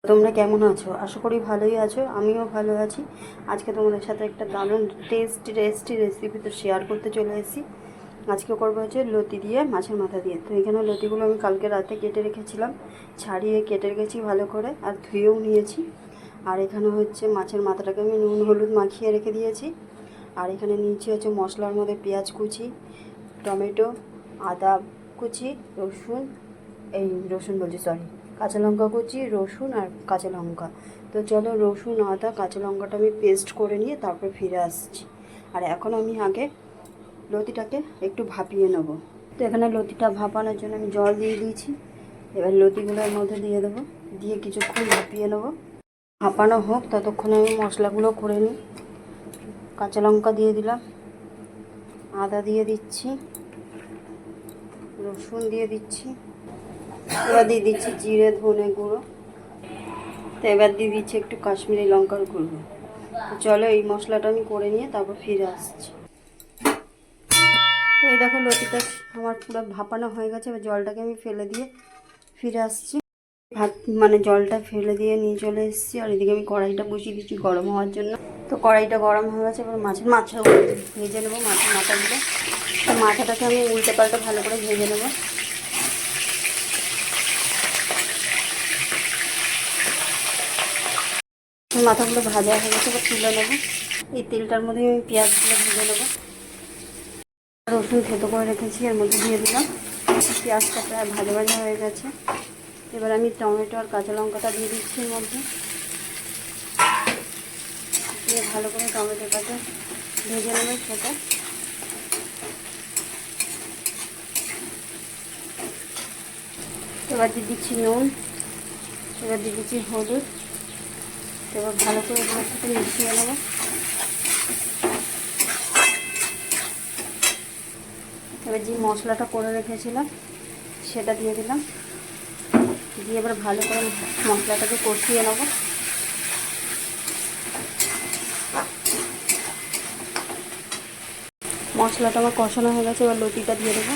তোমরা কেমন আছো? আশা করি ভালোই আছো, আমিও ভালো আছি। আজকে তোমাদের সাথে একটা দারুণ টেস্টি রেসিপি তো শেয়ার করতে চলে এসেছি। আজকে করবো হচ্ছে লতি দিয়ে মাছের মাথা দিয়ে। তো এখানে লতিগুলো আমি কালকে রাতে কেটে রেখেছিলাম, ছাড়িয়ে কেটে রেখেছি ভালো করে, আর ধুয়েও নিয়েছি। আর এখানে হচ্ছে মাছের মাথাটাকে আমি নুন হলুদ মাখিয়ে রেখে দিয়েছি। আর এখানে নিয়েছি হচ্ছে মশলার মধ্যে পেঁয়াজ কুচি, টমেটো, আদা কুচি, রসুন বলছি, সরি, কাঁচা লঙ্কা কুচি, রসুন আর কাঁচা লঙ্কা। তো চলো রসুন আদা কাঁচা লঙ্কাটা আমি পেস্ট করে নিয়ে তারপর ফিরে আসছি। আর এখন আমি আগে লতিটাকে একটু ভাপিয়ে নেব। তো এখানে লতিটা ভাপানোর জন্য আমি জল দিয়ে দিয়েছি। এবার লতিগুলোর মধ্যে দিয়ে দেবো, দিয়ে কিছুক্ষণ ভাপিয়ে নেব। ভাপানো হোক ততক্ষণে আমি মশলাগুলো করে নিই। কাঁচা লঙ্কা দিয়ে দিলাম, আদা দিয়ে দিচ্ছি, রসুন দিয়ে দিচ্ছি, এবার দিয়ে দিচ্ছি জিরে ধনে গুঁড়ো। তো এবার দিয়ে দিচ্ছি একটু কাশ্মীরি লঙ্কার গুঁড়ো। চলো এই মশলাটা আমি করে নিয়ে তারপর ফিরে আসছি। তো এই দেখো লতিটা আমার পুরো ভাপানো হয়ে গেছে। এবার জলটাকে আমি ফেলে দিয়ে ফিরে আসছি। জলটা ফেলে দিয়ে নিয়ে চলে এসেছি। আর এদিকে আমি কড়াইটা বসিয়ে দিচ্ছি গরম হওয়ার জন্য। তো কড়াইটা গরম হয়ে গেছে, এবার মাছটা ভেজে নেবো, মাছের মাথাগুলো। তো মাথাটাকে আমি উল্টে পাল্টে ভালো করে ভেজে নেবো। মাথাগুলো ভাজা হয়ে গেছে, এবার তুলে নেবো। এই তেলটার মধ্যে আমি পেঁয়াজগুলো ভেজে নেবো। রসুন থেতো করে রেখেছি, এর মধ্যে দিয়ে দিলাম। পেঁয়াজটা প্রায় ভাজা ভাজা হয়ে গেছে। এবার আমি টমেটো আর কাঁচা লঙ্কাটা দিয়ে দিচ্ছি এর মধ্যে, দিয়ে ভালো করে টমেটোটাকে ভেজে নেবো সেটা। এবার দিয়ে দিচ্ছি নুন, এবার দিয়ে দিচ্ছি হলুদ। এবার ভালো করে এগুলোর সাথে মিশিয়ে নেবো। এবার যে মশলাটা করে রেখেছিলাম সেটা দিয়ে দিলাম, দিয়ে এবার ভালো করে মশলাটাকে কষিয়ে নেবো। মশলাটা আমার কষানো হয়ে গেছে, এবার লতিটা দিয়ে দেবো,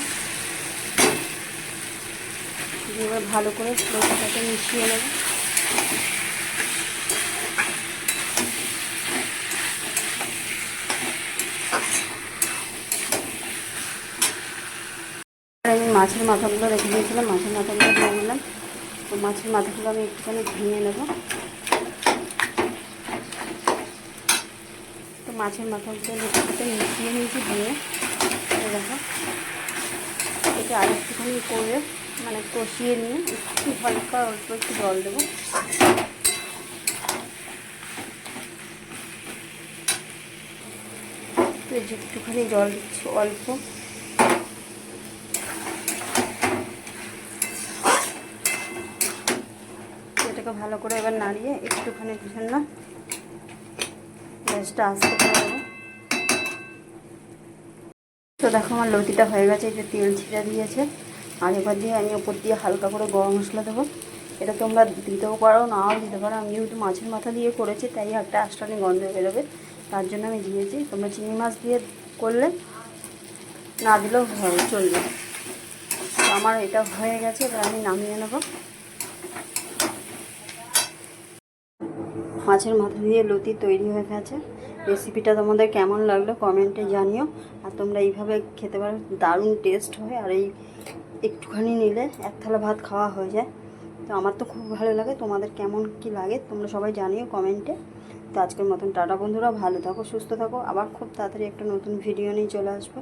দিয়ে এবার ভালো করে লতিটাকে মিশিয়ে নেবো। আমি মাছের মাথাগুলো রেখে দিয়েছিলাম, মাছের মাথাগুলো দিয়ে নিলাম। তো মাছের মাথাগুলো আমি একটুখানি ভেঙে নেব। তো মাছের মাথাগুলো একটুখানি মিশিয়ে নিয়েছি ভেঙে। দেখো এটা আর একটুখানি করে কষিয়ে নিয়ে একটু হালকা অল্প একটু জল দেবো। তো একটুখানি জল দিচ্ছি অল্প। এটাকে ভালো করে এবার নাড়িয়ে একটুখানি জন্য গ্যাসটা আস্তে করে দেবো। তো দেখো আমার লতিটা হয়ে গেছে, এই যে তেল ছিঁড়ে দিয়েছে। আর এবার দিয়ে আমি ওপর দিয়ে হালকা করে গরম মশলা দেবো। এটা তোমরা দিতেও পারো, নাও দিতে পারো। আমি যেহেতু মাছের মাথা দিয়ে করেছি তাই একটা আষ্টানি গন্ধ বেরোবে, তার জন্য আমি দিয়েছি। তোমরা চিংড়ি মাছ দিয়ে করলে না দিলেও চলবে। তো আমার এটা হয়ে গেছে, এবার আমি নামিয়ে নেবো। মাছের মাথা দিয়ে লতি তৈরি হয়ে গেছে। রেসিপিটা তোমাদের কেমন লাগলো কমেন্টে জানিও। আর তোমরা এইভাবে খেতে পারো, দারুণ টেস্ট হয়। আর এই একটুখানি নিলে এক থালা ভাত খাওয়া হয়ে যায়। তো আমার তো খুব ভালো লাগে, তোমাদের কেমন কি লাগে তোমরা সবাই জানিও কমেন্টে। তো আজকের মতন টাটা বন্ধুরা, ভালো থাকো সুস্থ থাকো। আবার খুব তাড়াতাড়ি একটা নতুন ভিডিও নিয়ে চলে আসবো।